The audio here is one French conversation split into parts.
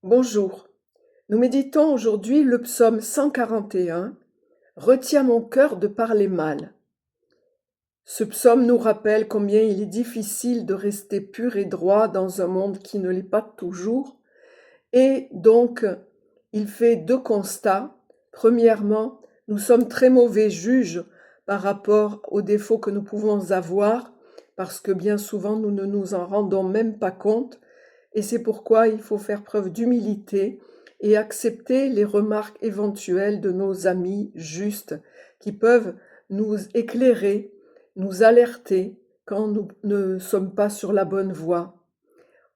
Bonjour, nous méditons aujourd'hui le psaume 141, Retiens mon cœur de parler mal. Ce psaume nous rappelle combien il est difficile de rester pur et droit dans un monde qui ne l'est pas toujours, et donc il fait deux constats. Premièrement, nous sommes très mauvais juges par rapport aux défauts que nous pouvons avoir, parce que bien souvent nous ne nous en rendons même pas compte, et c'est pourquoi il faut faire preuve d'humilité et accepter les remarques éventuelles de nos amis justes qui peuvent nous éclairer, nous alerter quand nous ne sommes pas sur la bonne voie.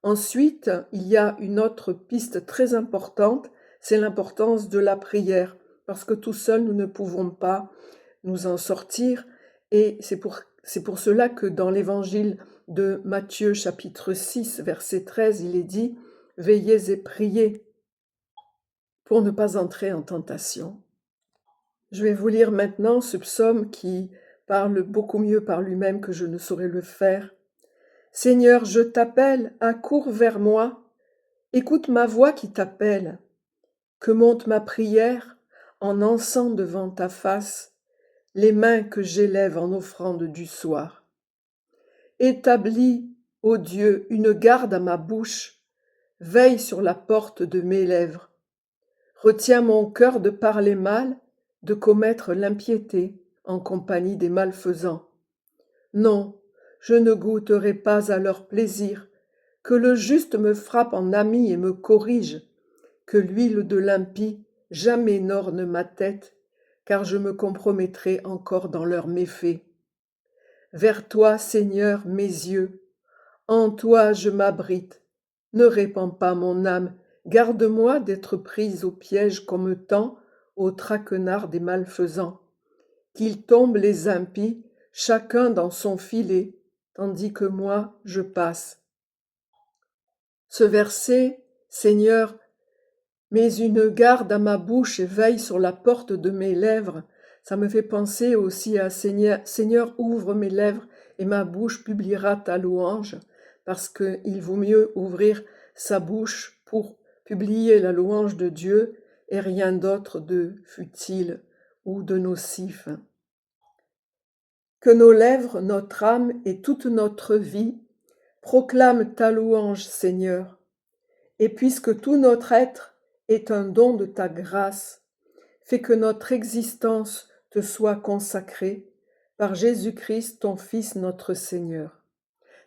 Ensuite, il y a une autre piste très importante, c'est l'importance de la prière, parce que tout seul nous ne pouvons pas nous en sortir, et c'est pour cela que dans l'évangile de Matthieu chapitre 6 verset 13, il est dit « Veillez et priez pour ne pas entrer en tentation ». Je vais vous lire maintenant ce psaume qui parle beaucoup mieux par lui-même que je ne saurais le faire. « Seigneur, je t'appelle, accours vers moi, écoute ma voix qui t'appelle. Que monte ma prière en encens devant ta face, les mains que j'élève en offrande du soir. Établis, ô Dieu, une garde à ma bouche, veille sur la porte de mes lèvres. Retiens mon cœur de parler mal, de commettre l'impiété en compagnie des malfaisants. Non, je ne goûterai pas à leur plaisir, que le juste me frappe en ami et me corrige, que l'huile de l'impie jamais n'orne ma tête, car je me compromettrai encore dans leurs méfaits. Vers toi, Seigneur, mes yeux, en toi je m'abrite. Ne répands pas mon âme, garde-moi d'être prise au piège comme tend au traquenard des malfaisants. Qu'ils tombent les impies, chacun dans son filet, tandis que moi je passe. Ce verset, Seigneur, mets une garde à ma bouche et veille sur la porte de mes lèvres. Ça me fait penser aussi à Seigneur, ouvre mes lèvres et ma bouche publiera ta louange, parce qu'il vaut mieux ouvrir sa bouche pour publier la louange de Dieu et rien d'autre de futile ou de nocif. Que nos lèvres, notre âme et toute notre vie proclament ta louange, Seigneur. Et puisque tout notre être est un don de ta grâce, fais que notre existence te soit consacrée par Jésus-Christ, ton Fils, notre Seigneur.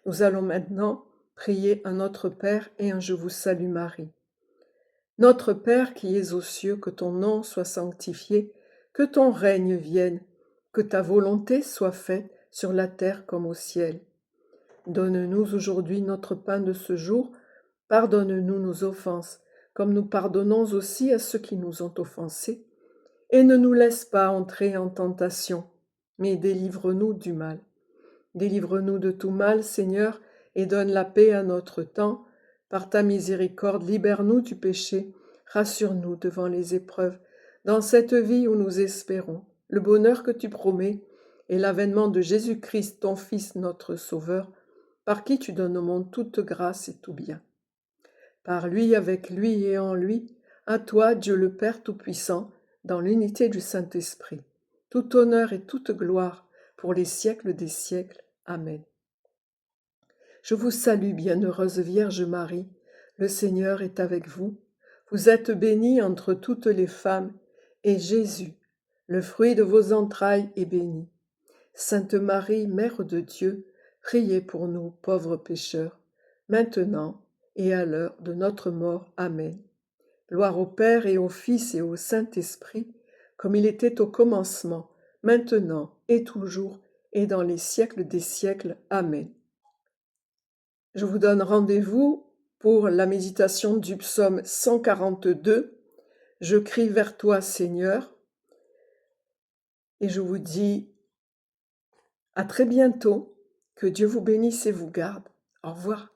Nous allons maintenant prier un Notre Père et un Je vous salue Marie. Notre Père qui es aux cieux, que ton nom soit sanctifié, que ton règne vienne, que ta volonté soit faite sur la terre comme au ciel. Donne-nous aujourd'hui notre pain de ce jour. Pardonne-nous nos offenses, comme nous pardonnons aussi à ceux qui nous ont offensés. Et ne nous laisse pas entrer en tentation, mais délivre-nous du mal. Délivre-nous de tout mal, Seigneur, et donne la paix à notre temps. Par ta miséricorde, libère-nous du péché, rassure-nous devant les épreuves, dans cette vie où nous espérons, le bonheur que tu promets, et l'avènement de Jésus-Christ, ton Fils, notre Sauveur, par qui tu donnes au monde toute grâce et tout bien. Par lui, avec lui et en lui, à toi, Dieu le Père Tout-Puissant, dans l'unité du Saint-Esprit, tout honneur et toute gloire pour les siècles des siècles. Amen. Je vous salue, bienheureuse Vierge Marie, le Seigneur est avec vous. Vous êtes bénie entre toutes les femmes, et Jésus, le fruit de vos entrailles, est béni. Sainte Marie, Mère de Dieu, priez pour nous, pauvres pécheurs, maintenant et à l'heure de notre mort. Amen. Gloire au Père et au Fils et au Saint-Esprit, comme il était au commencement, maintenant et toujours, et dans les siècles des siècles. Amen. Je vous donne rendez-vous pour la méditation du psaume 142. Je crie vers toi, Seigneur, et je vous dis à très bientôt. Que Dieu vous bénisse et vous garde. Au revoir.